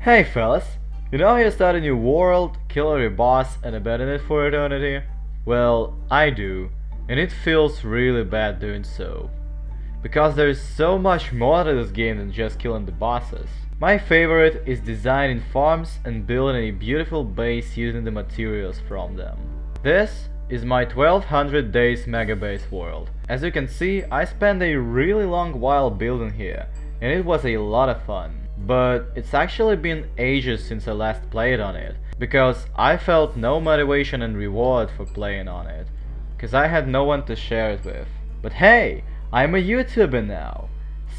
Hey fellas, you know you start a new world, kill your boss and abandon it for eternity? Well, I do, and it feels really bad doing so. Because there's so much more to this game than just killing the bosses. My favorite is designing farms and building a beautiful base using the materials from them. This is my 1200 days mega base world. As you can see, I spent a really long while building here, and it was a lot of fun. But it's actually been ages since I last played on it, because I felt no motivation and reward for playing on it, because I had no one to share it with. But hey, I'm a YouTuber now!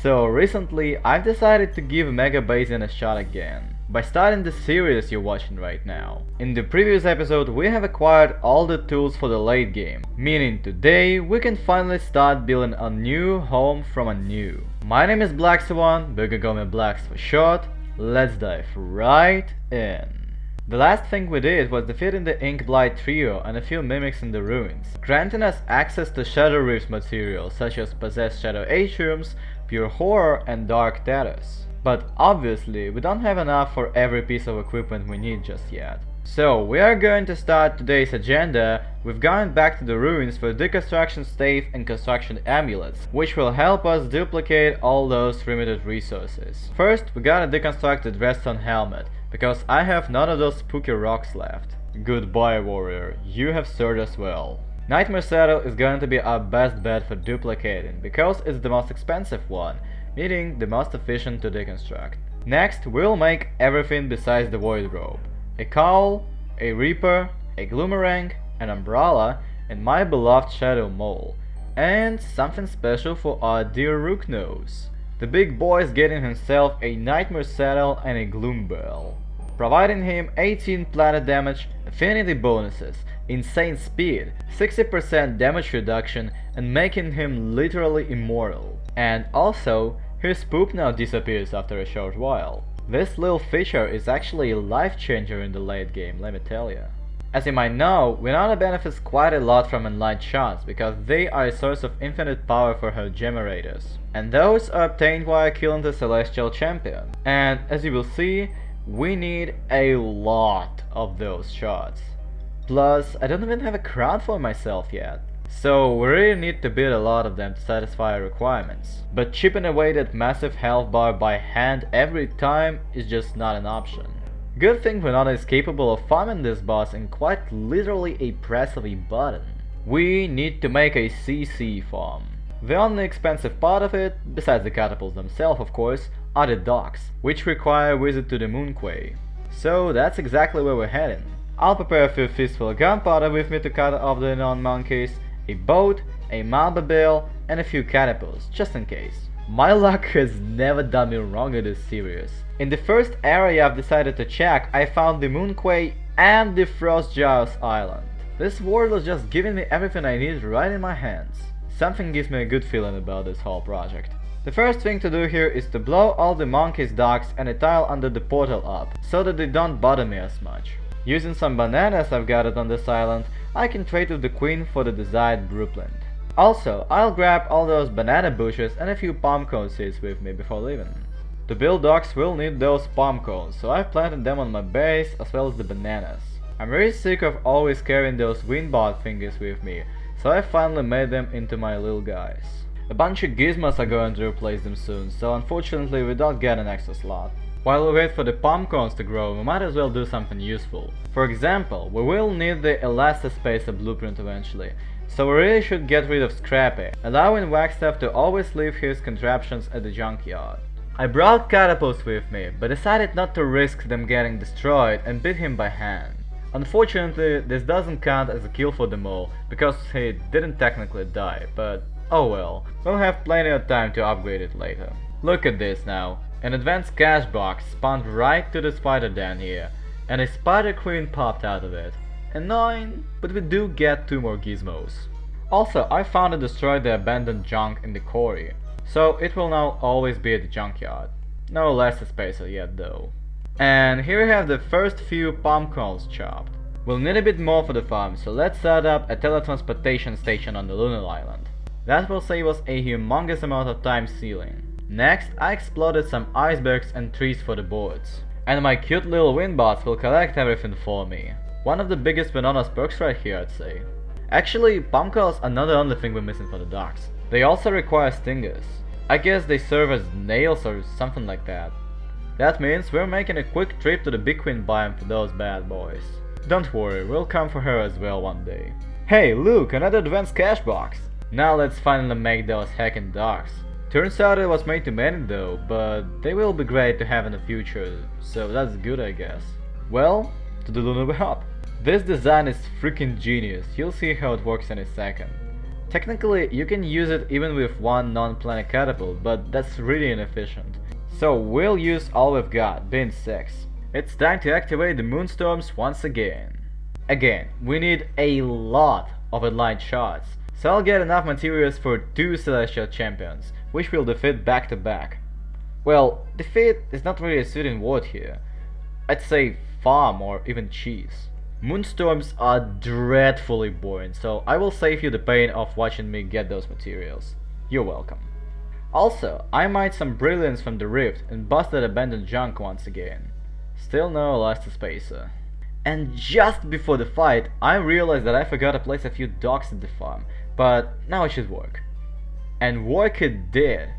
So recently I've decided to give Mega Basing a shot again, by starting the series you're watching right now. In the previous episode we have acquired all the tools for the late game, meaning today we can finally start building a new home from anew. My name is Black Swan, but you can call me Blacks for short. Let's dive right in. The last thing we did was defeating the Inkblight trio and a few mimics in the ruins, granting us access to Shadow Reef's materials such as Possessed Shadow Atriums, Pure Horror and Dark Terrace. But obviously we don't have enough for every piece of equipment we need just yet. So we are going to start today's agenda with going back to the ruins for deconstruction stave and construction amulets, which will help us duplicate all those limited resources. First we gotta deconstruct the Redstone helmet, because I have none of those spooky rocks left. Goodbye warrior, you have served us well. Nightmare Saddle is going to be our best bet for duplicating, because it's the most expensive one, meaning the most efficient to deconstruct. Next we'll make everything besides the Void Robe. A cowl, a reaper, a gloomerang, an umbrella, and my beloved shadow mole. And something special for our dear Rooknose. The big boy is getting himself a Nightmare Saddle and a Gloom Bell, providing him 18 planet damage, affinity bonuses, insane speed, 60% damage reduction, and making him literally immortal. And also, his poop now disappears after a short while. This little feature is actually a life changer in the late game, let me tell ya. As you might know, Winona benefits quite a lot from Enlightened Shards, because they are a source of infinite power for her generators. And those are obtained while killing the Celestial Champion. And as you will see, we need a lot of those shards. Plus, I don't even have a crown for myself yet. So we really need to build a lot of them to satisfy our requirements. But chipping away that massive health bar by hand every time is just not an option. Good thing Winona is capable of farming this boss in quite literally a press of a button. We need to make a CC farm. The only expensive part of it, besides the catapults themselves of course, are the docks, which require a visit to the Moonquay. So that's exactly where we're heading. I'll prepare a few fistful gunpowder with me to cut off the non-monkeys, a boat, a Malba bale, and a few catapults, just in case. My luck has never done me wrong in this series. In the first area I've decided to check, I found the Moonquay and the Frost Giles Island. This world was just giving me everything I needed right in my hands. Something gives me a good feeling about this whole project. The first thing to do here is to blow all the monkeys' docks and a tile under the portal up, so that they don't bother me as much. Using some bananas I've gathered on this island, I can trade with the queen for the desired blueprint. Also, I'll grab all those banana bushes and a few palm cone seeds with me before leaving. To build docks we'll need those palm cones, so I've planted them on my base as well as the bananas. I'm very sick of always carrying those windbot fingers with me, so I finally made them into my little guys. A bunch of gizmos are going to replace them soon, so unfortunately we don't get an extra slot. While we wait for the palm cones to grow, we might as well do something useful. For example, we will need the Elastaspacer blueprint eventually, so we really should get rid of Scrappy, allowing Wagstaff to always leave his contraptions at the junkyard. I brought catapults with me, but decided not to risk them getting destroyed and beat him by hand. Unfortunately, this doesn't count as a kill for the mole, because he didn't technically die, but oh well, we'll have plenty of time to upgrade it later. Look at this now. An advanced cash box spawned right to the spider den here, and a spider queen popped out of it. Annoying, but we do get 2 more gizmos. Also, I found and destroyed the abandoned junk in the quarry, so it will now always be at the junkyard. No Elastaspacer yet though. And here we have the first few palm cones chopped. We'll need a bit more for the farm, so let's set up a teletransportation station on the Lunar Island. That will save us a humongous amount of time sealing. Next, I exploded some icebergs and trees for the boards. And my cute little windbots will collect everything for me. One of the biggest Winona's perks right here, I'd say. Actually, palm coils are not the only thing we're missing for the dogs. They also require stingers. I guess they serve as nails or something like that. That means we're making a quick trip to the Big Queen biome for those bad boys. Don't worry, we'll come for her as well one day. Hey, look, another advanced cash box! Now let's finally make those hacking dogs. Turns out it was made too many though, but they will be great to have in the future, so that's good I guess. Well, to the Lunar Hub. This design is freaking genius, you'll see how it works in a second. Technically, you can use it even with one non-planet catapult, but that's really inefficient. So we'll use all we've got, being 6. It's time to activate the Moonstorms once again. Again, we need a lot of aligned shots, so I'll get enough materials for 2 Celestial Champions, which we'll defeat back to back. Well, defeat is not really a suiting word here. I'd say farm or even cheese. Moonstorms are dreadfully boring, so I will save you the pain of watching me get those materials. You're welcome. Also, I mined some brilliance from the rift and busted abandoned junk once again. Still no Elastic Spacer. And just before the fight, I realized that I forgot to place a few dogs at the farm, but now it should work. And work it did.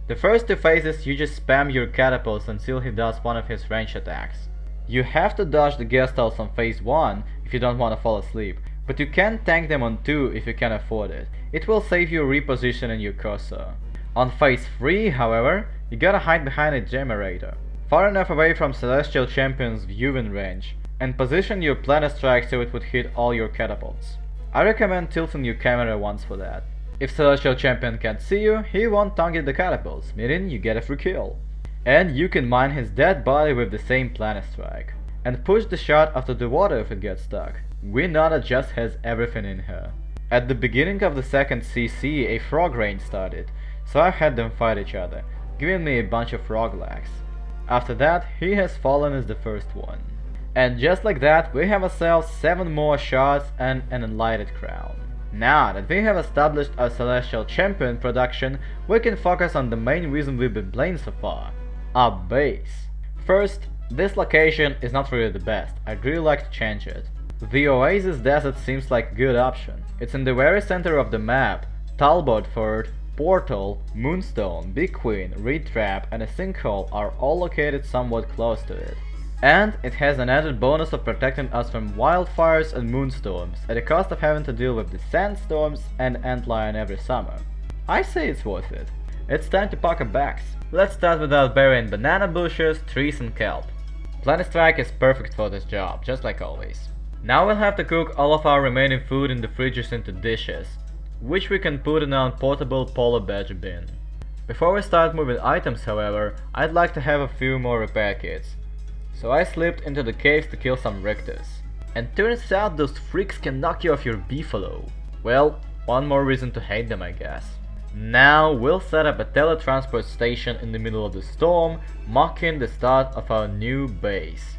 The first 2 phases you just spam your catapults until he does one of his range attacks. You have to dodge the Gestalt on phase 1 if you don't want to fall asleep, but you can tank them on 2 if you can afford it. It will save you repositioning your cursor. On phase 3, however, you gotta hide behind a generator, far enough away from Celestial Champion's viewing range, and position your planet strike so it would hit all your catapults. I recommend tilting your camera once for that. If Celestial Champion can't see you, he won't target the catapults, meaning you get a free kill. And you can mine his dead body with the same planet strike, and push the shot after the water if it gets stuck. Winona just has everything in her. At the beginning of the second CC, a frog rain started, so I had them fight each other, giving me a bunch of frog lags. After that, he has fallen as the first one. And just like that, we have ourselves 7 more shots and an enlightened crown. Now that we have established our Celestial Champion production, we can focus on the main reason we've been playing so far. Our base. First, this location is not really the best, I'd really like to change it. The Oasis Desert seems like a good option. It's in the very center of the map. Talbot Fort, Portal, Moonstone, Big Queen, Reed Trap and a Sinkhole are all located somewhat close to it. And it has an added bonus of protecting us from wildfires and moonstorms, at the cost of having to deal with the sandstorms and antlion every summer. I say it's worth it. It's time to pack our bags. Let's start without burying banana bushes, trees and kelp. Planet Strike is perfect for this job, just like always. Now we'll have to cook all of our remaining food in the fridges into dishes, which we can put in our portable polar badger bin. Before we start moving items, however, I'd like to have a few more repair kits. So I slipped into the caves to kill some Rictus. And turns out those freaks can knock you off your beefalo. Well, one more reason to hate them I guess. Now we'll set up a teletransport station in the middle of the storm, marking the start of our new base.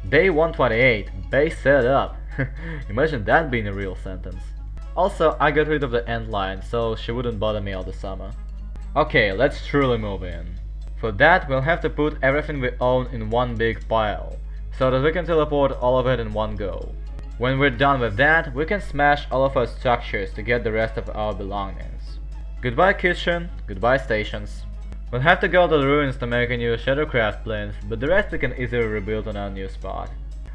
Day 128, base set up. Imagine that being a real sentence. Also, I got rid of the antlion, so she wouldn't bother me all the summer. Okay, let's truly move in. For that, we'll have to put everything we own in one big pile, so that we can teleport all of it in one go. When we're done with that, we can smash all of our structures to get the rest of our belongings. Goodbye kitchen, goodbye stations. We'll have to go to the ruins to make a new Shadowcraft plinth, but the rest we can easily rebuild on our new spot.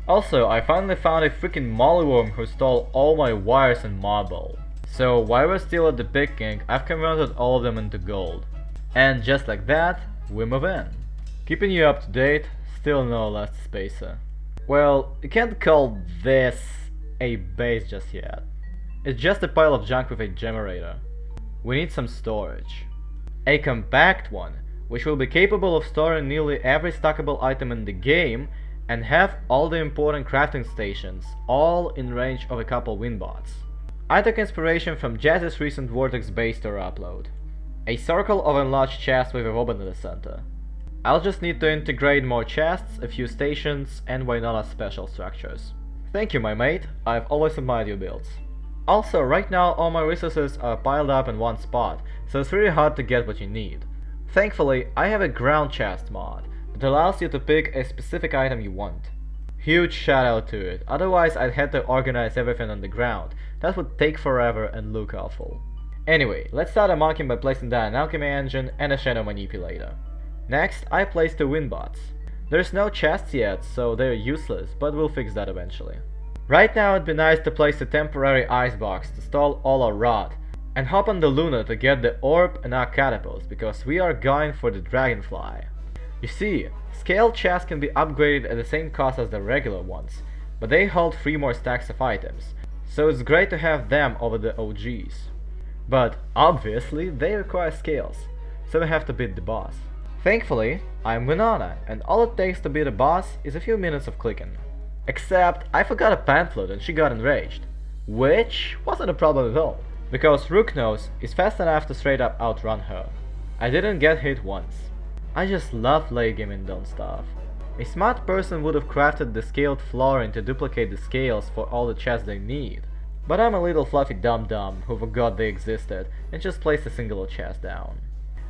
Also, I finally found a freaking mollyworm who stole all my wires and marble. So while we're still at the picking, I've converted all of them into gold. And just like that, we move in. Keeping you up to date, still no Last Spacer. Well, you can't call this a base just yet. It's just a pile of junk with a generator. We need some storage. A compact one, which will be capable of storing nearly every stackable item in the game and have all the important crafting stations, all in range of a couple windbots. I took inspiration from Jazz's recent Vortex base store upload. A circle of enlarged chests with a robot in the center. I'll just need to integrate more chests, a few stations, and Winona special structures. Thank you my mate, I've always admired your builds. Also, right now all my resources are piled up in one spot, so it's really hard to get what you need. Thankfully, I have a ground chest mod It allows you to pick a specific item you want. Huge shout out to it, otherwise I'd had to organize everything on the ground. That would take forever and look awful. Anyway, let's start unlocking by placing down an alchemy engine and a shadow manipulator. Next, I placed 2 wind bots. There's no chests yet, so they're useless, but we'll fix that eventually. Right now it'd be nice to place a temporary icebox to store all our rot, and hop on the Luna to get the orb and our catapults, because we are going for the dragonfly. You see, scaled chests can be upgraded at the same cost as the regular ones, but they hold 3 more stacks of items, so it's great to have them over the OGs. But obviously they require scales, so we have to beat the boss. Thankfully, I'm Winona, and all it takes to beat a boss is a few minutes of clicking. Except I forgot a pamphlet and she got enraged, which wasn't a problem at all, because Rooknose is fast enough to straight up outrun her. I didn't get hit once. I just love late gaming done stuff. A smart person would have crafted the scaled flooring to duplicate the scales for all the chests they need, but I'm a little fluffy dum-dum who forgot they existed and just placed a single chest down.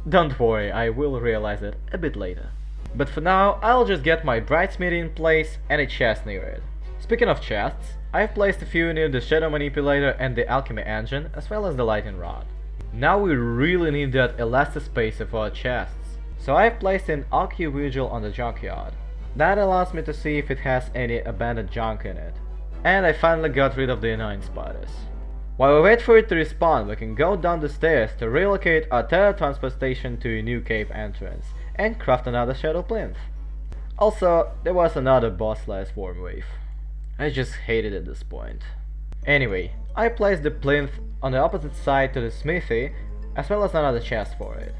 Don't worry, I will realize it a bit later. But for now, I'll just get my Brightsmith in place and a chest near it. Speaking of chests, I've placed a few near the Shadow Manipulator and the Alchemy Engine, as well as the Lightning Rod. Now we really need that elastispacer for our chests, so I've placed an Alchemy Vigil on the Junkyard. That allows me to see if it has any abandoned junk in it. And I finally got rid of the annoying spiders. While we wait for it to respawn, we can go down the stairs to relocate our teletransport station to a new cave entrance, and craft another shadow plinth. Also, there was another boss last Worm Wave. I just hate it at this point. Anyway, I placed the plinth on the opposite side to the smithy, as well as another chest for it.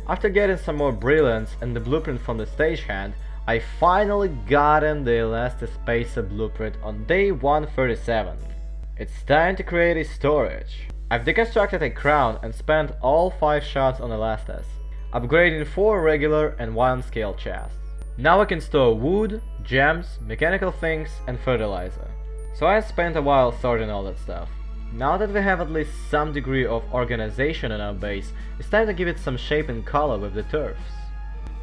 After getting some more brilliance and the blueprint from the stagehand, I finally gotten the elastispacer blueprint on day 137. It's time to create a storage. I've deconstructed a crown and spent all 5 shots on elastas, upgrading 4 regular and 1 scale chests. Now I can store wood, gems, mechanical things and fertilizer. So I spent a while sorting all that stuff. Now that we have at least some degree of organization in our base, it's time to give it some shape and color with the turfs.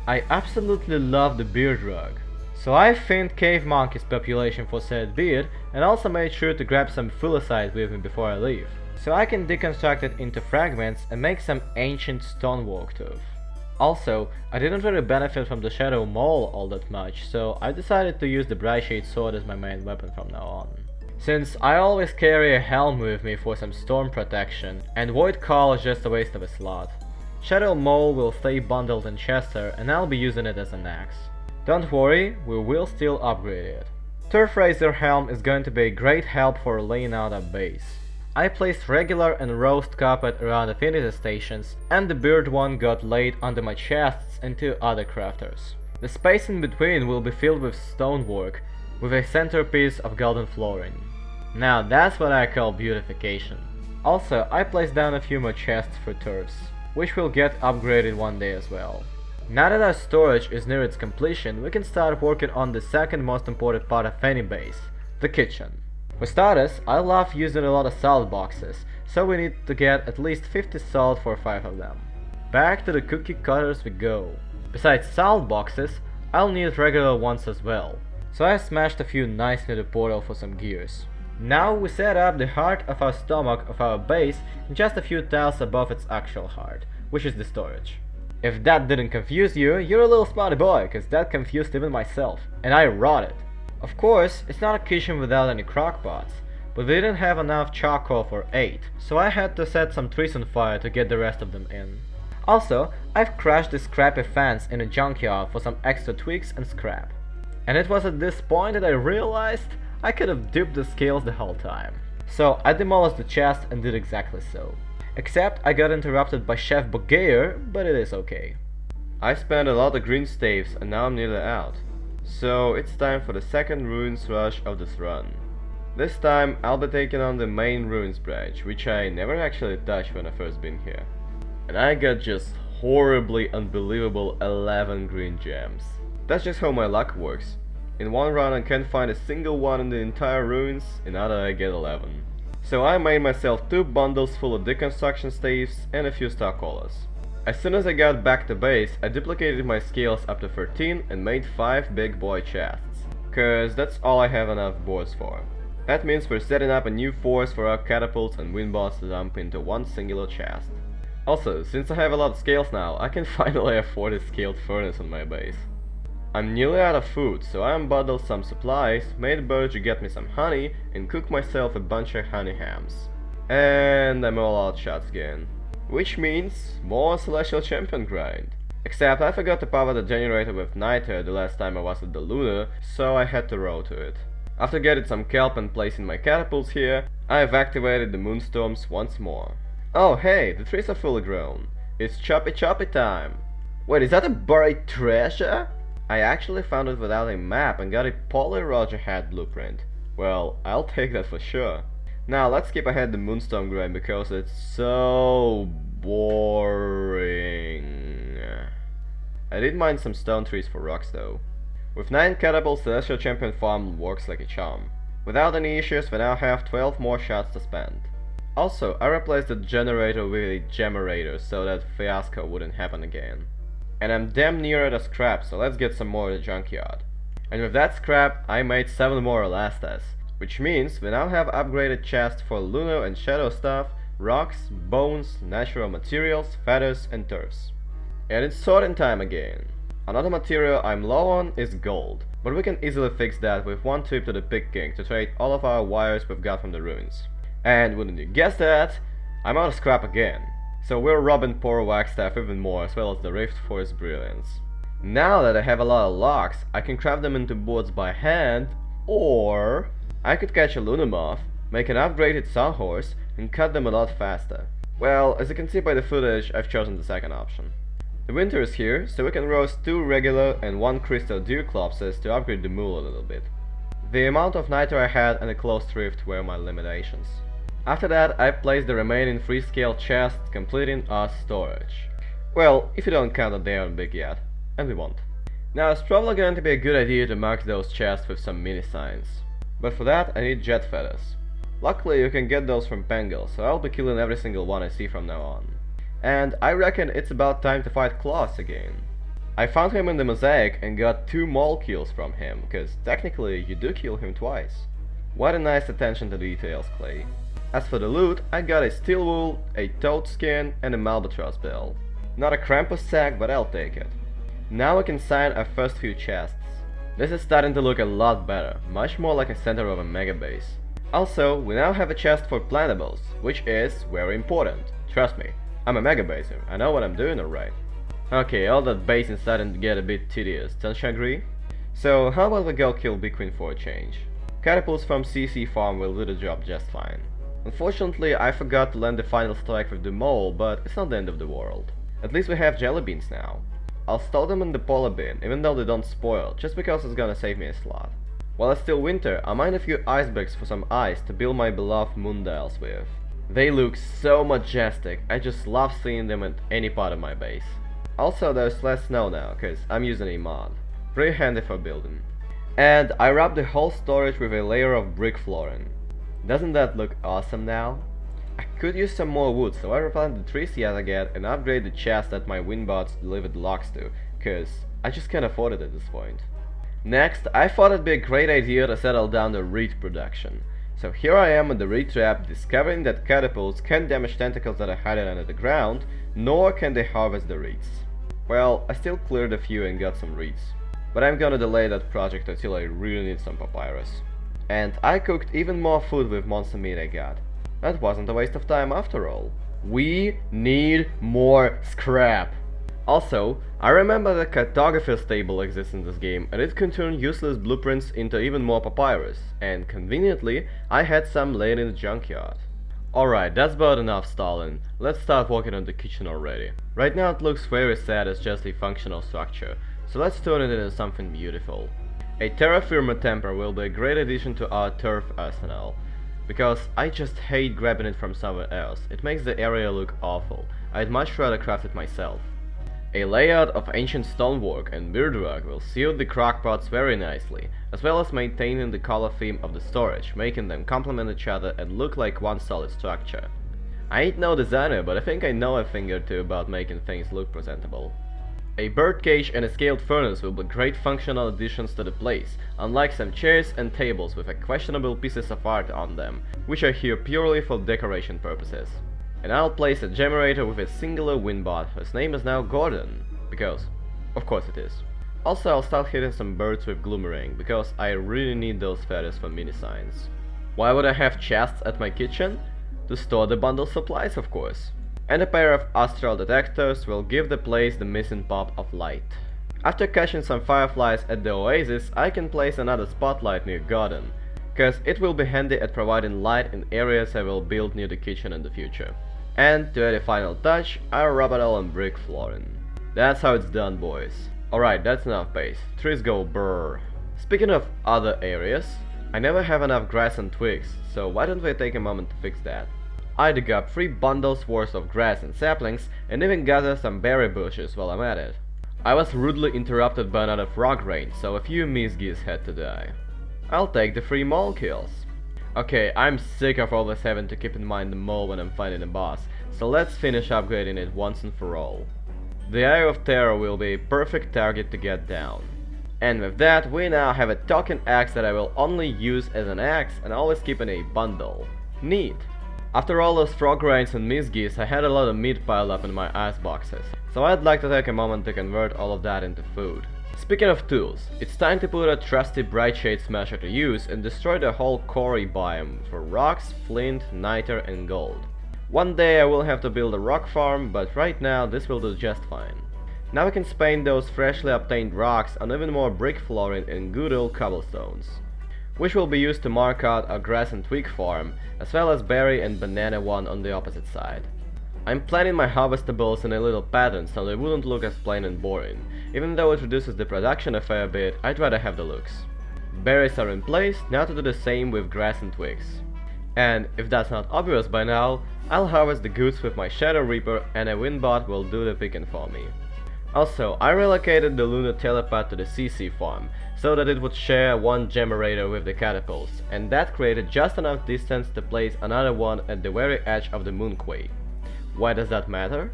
I absolutely love the beard rug, so I thinned Cave Monkey's population for said beard and also made sure to grab some Fulicide with me before I leave, so I can deconstruct it into fragments and make some ancient stonework tooth. Also, I didn't really benefit from the Shadow Mole all that much, so I decided to use the Brightshade Sword as my main weapon from now on. Since I always carry a helm with me for some storm protection, and Void Call is just a waste of a slot. Shadow Mole will stay bundled in Chester and I'll be using it as an axe. Don't worry, we will still upgrade it. Turf Razor Helm is going to be a great help for laying out our base. I placed regular and roast carpet around affinity stations, and the beard one got laid under my chests and 2 other crafters. The space in between will be filled with stonework, with a centerpiece of golden flooring. Now that's what I call beautification. Also, I placed down a few more chests for turfs, which will get upgraded one day as well. Now that our storage is near its completion, we can start working on the second most important part of any base, the kitchen. For starters, I love using a lot of salt boxes, so we need to get at least 50 salt for 5 of them. Back to the cookie cutters we go. Besides salt boxes, I'll need regular ones as well, so I smashed a few nice near the portal for some gears. Now we set up the heart of our stomach of our base in just a few tiles above its actual heart, which is the storage. If that didn't confuse you, you're a little smarty boy, cause that confused even myself, and I rotted. Of course, it's not a kitchen without any crockpots, but we didn't have enough charcoal for 8, so I had to set some trees on fire to get the rest of them in. Also, I've crashed the scrappy fence in a junkyard for some extra twigs and scrap. And it was at this point that I realized I could have dipped the scales the whole time. So I demolished the chest and did exactly so. Except I got interrupted by Chef Bogeyer, but it is okay. I spent a lot of green staves and now I'm nearly out. So it's time for the second ruins rush of this run. This time I'll be taking on the main ruins branch, which I never actually touched when I first been here. And I got just horribly unbelievable 11 green gems. That's just how my luck works. In one run I can't find a single one in the entire ruins, in another I get 11. So I made myself 2 bundles full of deconstruction staves and a few star collars. As soon as I got back to base, I duplicated my skills up to 13 and made 5 big boy chests, cause that's all I have enough boards for. That means we're setting up a new force for our catapults and wind bots to dump into one singular chest. Also, since I have a lot of scales now, I can finally afford a scaled furnace on my base. I'm nearly out of food, so I unbundled some supplies, made a bird to get me some honey, and cooked myself a bunch of honey hams. And I'm all out shots again. Which means more Celestial Champion grind. Except I forgot to power the generator with niter the last time I was at the Luna, so I had to row to it. After getting some kelp and placing my catapults here, I've activated the moonstorms once more. Oh hey, the trees are fully grown. It's choppy time. Wait, is that a buried treasure? I actually found it without a map and got a Poly Roger hat blueprint. Well, I'll take that for sure. Now let's skip ahead the moonstorm grind because it's so boring. I did mine some stone trees for rocks though. With 9 catapults, Celestial Champion farm works like a charm. Without any issues, we now have 12 more shots to spend. Also, I replaced the generator with a generator so that fiasco wouldn't happen again. And I'm damn near at a scrap, so let's get some more at the junkyard. And with that scrap, I made 7 more elastas, which means we now have upgraded chests for lunar and shadow stuff, rocks, bones, natural materials, feathers and turfs. And it's sorting time again. Another material I'm low on is gold, but we can easily fix that with one trip to the Pig King to trade all of our wires we've got from the ruins. And wouldn't you guess that, I'm out of scrap again. So we're robbing poor Wagstaff even more, as well as the Rift for its brilliance. Now that I have a lot of logs, I can craft them into boards by hand, or I could catch a Lunar Moth, make an upgraded Sawhorse, and cut them a lot faster. Well, as you can see by the footage, I've chosen the second option. The winter is here, so we can roast 2 regular and 1 crystal Deerclopses to upgrade the mule a little bit. The amount of niter I had and a closed rift were my limitations. After that, I placed the remaining 3 scale chests, completing our storage. Well, if you don't count that they aren't big yet, and we won't. Now it's probably going to be a good idea to mark those chests with some mini signs. But for that, I need jet feathers. Luckily, you can get those from Pengal, so I'll be killing every single one I see from now on. And I reckon it's about time to fight Klaus again. I found him in the mosaic and got 2 mole kills from him, cause technically you do kill him twice. What a nice attention to details, Clay. As for the loot, I got a steel wool, a toad skin and a malbatross bell. Not a Krampus sack, but I'll take it. Now we can sign our first few chests. This is starting to look a lot better, much more like a center of a mega base. Also, we now have a chest for plantables, which is very important. Trust me, I'm a mega baser, I know what I'm doing alright. Okay, all that basing starting to get a bit tedious, don't you agree? So how about we go kill Big Queen for a change? Catapults from CC farm will do the job just fine. Unfortunately, I forgot to land the final strike with the mole, but it's not the end of the world. At least we have jelly beans now. I'll store them in the polar bin, even though they don't spoil, just because it's gonna save me a slot. While it's still winter, I mined a few icebergs for some ice to build my beloved moondials with. They look so majestic, I just love seeing them at any part of my base. Also, there's less snow now, cause I'm using a mod. Pretty handy for building. And I wrapped the whole storage with a layer of brick flooring. Doesn't that look awesome now? I could use some more wood, so I replanted the trees yet again and upgrade the chest that my windbots delivered logs to, cause I just can't afford it at this point. Next, I thought it'd be a great idea to settle down the reed production. So here I am in the reed trap, discovering that catapults can't damage tentacles that are hiding under the ground, nor can they harvest the reeds. Well, I still cleared a few and got some reeds, but I'm gonna delay that project until I really need some papyrus. And I cooked even more food with monster meat I got. That wasn't a waste of time after all. We need more scrap! Also, I remember that cartographer's table exists in this game, and it can turn useless blueprints into even more papyrus, and conveniently, I had some laid in the junkyard. Alright, that's about enough stalling. Let's start working on the kitchen already. Right now it looks very sad as just a functional structure, so let's turn it into something beautiful. A terra firma temper will be a great addition to our turf arsenal, because I just hate grabbing it from somewhere else. It makes the area look awful. I'd much rather craft it myself. A layout of ancient stonework and beardwork will suit the crockpots very nicely, as well as maintaining the color theme of the storage, making them complement each other and look like one solid structure. I ain't no designer, but I think I know a thing or two about making things look presentable. A birdcage and a scaled furnace will be great functional additions to the place, unlike some chairs and tables with a questionable pieces of art on them, which are here purely for decoration purposes. And I'll place a generator with a singular windbot, whose name is now Gordon, because, of course it is. Also, I'll start hitting some birds with Gloomerang, because I really need those feathers for mini signs. Why would I have chests at my kitchen? To store the bundle supplies, of course. And a pair of astral detectors will give the place the missing pop of light. After catching some fireflies at the oasis, I can place another spotlight near Gordon, cause it will be handy at providing light in areas I will build near the kitchen in the future. And to add a final touch, I'll rub it all on brick flooring. That's how it's done, boys. Alright, that's enough base. Trees go brrr. Speaking of other areas, I never have enough grass and twigs, so why don't we take a moment to fix that? I dig up 3 bundles worth of grass and saplings, and even gather some berry bushes while I'm at it. I was rudely interrupted by another frog rain, so a few geese had to die. I'll take the 3 mole kills. Okay, I'm sick of always having to keep in mind the mole when I'm fighting a boss, so let's finish upgrading it once and for all. The Eye of Terror will be a perfect target to get down. And with that, we now have a token axe that I will only use as an axe and always keep in a bundle. Neat! After all those frog rains and geese, I had a lot of meat piled up in my ice boxes, so I'd like to take a moment to convert all of that into food. Speaking of tools, it's time to put a trusty Brightshade Smasher to use and destroy the whole quarry biome for rocks, flint, niter and gold. One day I will have to build a rock farm, but right now this will do just fine. Now we can paint those freshly obtained rocks on even more brick flooring and good old cobblestones, which will be used to mark out our grass and twig farm, as well as berry and banana one on the opposite side. I'm planning my harvestables in a little pattern so they wouldn't look as plain and boring. Even though it reduces the production a fair bit, I'd rather have the looks. Berries are in place, now to do the same with grass and twigs. And if that's not obvious by now, I'll harvest the goods with my Shadow Reaper and a Windbot will do the picking for me. Also, I relocated the lunar telepad to the CC farm, so that it would share one generator with the catapults, and that created just enough distance to place another one at the very edge of the moonquake. Why does that matter?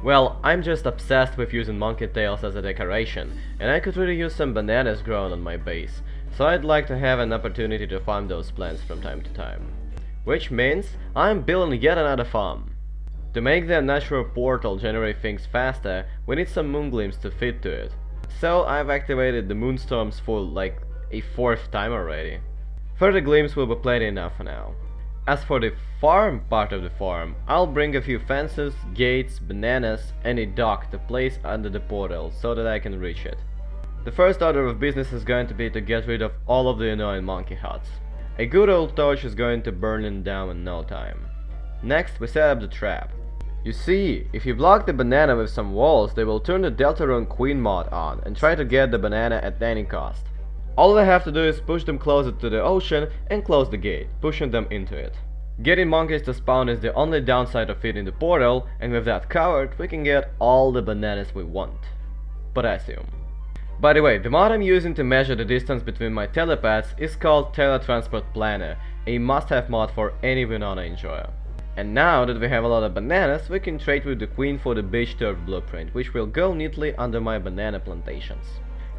Well, I'm just obsessed with using monkey tails as a decoration, and I could really use some bananas grown on my base, so I'd like to have an opportunity to farm those plants from time to time. Which means I'm building yet another farm. To make the unnatural portal generate things faster, we need some moongleams to fit to it. So I've activated the moonstorms for like a 4th time already. Further gleams will be plenty enough for now. As for the farm part of the farm, I'll bring a few fences, gates, bananas and a dock to place under the portal so that I can reach it. The first order of business is going to be to get rid of all of the annoying monkey huts. A good old torch is going to burn them down in no time. Next we set up the trap. You see, if you block the banana with some walls, they will turn the Deltarune Queen mod on and try to get the banana at any cost. All we have to do is push them closer to the ocean and close the gate, pushing them into it. Getting monkeys to spawn is the only downside of fitting the portal, and with that covered, we can get all the bananas we want. Potassium. By the way, the mod I'm using to measure the distance between my telepaths is called Teletransport Planner, a must-have mod for any Winona enjoyer. And now that we have a lot of bananas, we can trade with the Queen for the beach turf blueprint, which will go neatly under my banana plantations.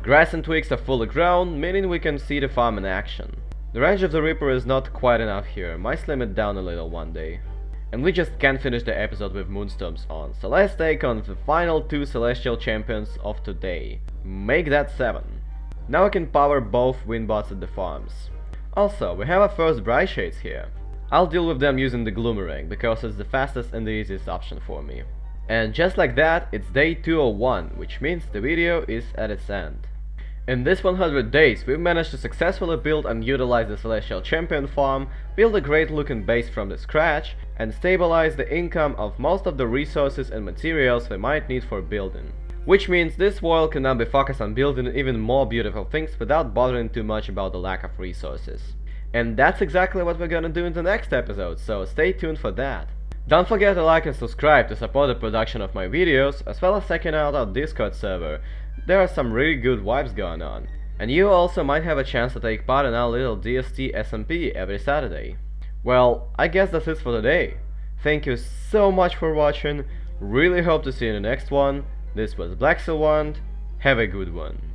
Grass and twigs are fully grown, meaning we can see the farm in action. The range of the Reaper is not quite enough here, might slim it down a little one day. And we just can't finish the episode with Moonstorms on, so let's take on the final 2 Celestial Champions of today. Make that 7. Now I can power both Windbots at the farms. Also, we have our first Brightshades here. I'll deal with them using the Gloomerang, because it's the fastest and the easiest option for me. And just like that, it's day 201, which means the video is at its end. In this 100 days, we've managed to successfully build and utilize the Celestial Champion farm, build a great looking base from the scratch, and stabilize the income of most of the resources and materials we might need for building. Which means this world can now be focused on building even more beautiful things without bothering too much about the lack of resources. And that's exactly what we're gonna do in the next episode, so stay tuned for that. Don't forget to like and subscribe to support the production of my videos, as well as checking out our Discord server. There are some really good vibes going on. And you also might have a chance to take part in our little DST SMP every Saturday. Well, I guess that's it for today. Thank you so much for watching. Really hope to see you in the next one. This was Black Sylwand. Have a good one.